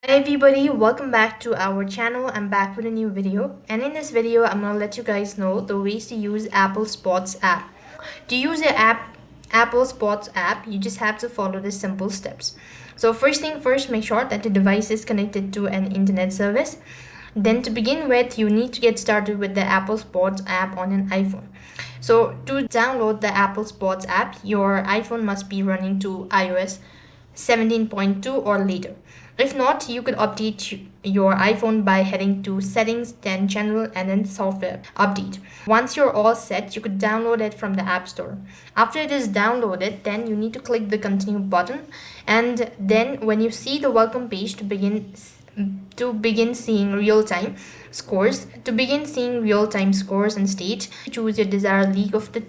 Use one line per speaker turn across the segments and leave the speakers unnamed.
Hi everybody, welcome back to our channel. I'm back with a new video, and in this video I'm gonna let you guys know the ways to use Apple Sports app. To use the Apple Sports app, you just have to follow the simple steps. So first thing first, make sure that the device is connected to an internet service. Then to begin with, you need to get started with the Apple Sports app on an iPhone. So to download the Apple Sports app, your iPhone must be running to iOS 17.2 or later. If not, you could update your iPhone by heading to settings, then general, and then software update. Once you're all set, you could download it from the App Store. After it is downloaded, then you need to click the continue button, and then when you see the welcome page to begin seeing real-time scores and state, choose your desired league of the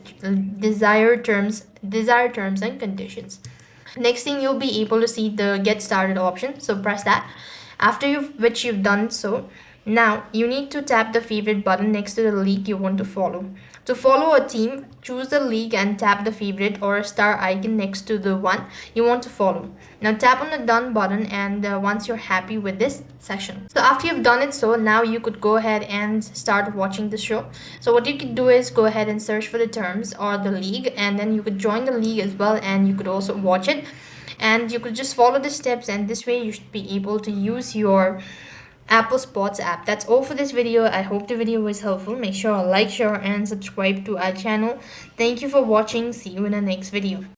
desired terms and conditions. Next thing, you'll be able to see the get started option, so press that. After you've done so, now you need to tap the favorite button next to the league you want to follow. To follow a team, choose the league and tap the favorite or star icon next to the one you want to follow. Now tap on the done button, and once you're happy with this session. So after you've done it, so now you could go ahead and start watching the show. So what you could do is go ahead and search for the terms or the league, and then you could join the league as well, and you could also watch it, and you could just follow the steps, and this way you should be able to use your Apple Sports app. That's all for this video. I hope the video was helpful. Make sure to like, share, and subscribe to our channel. Thank you for watching. See you in the next video.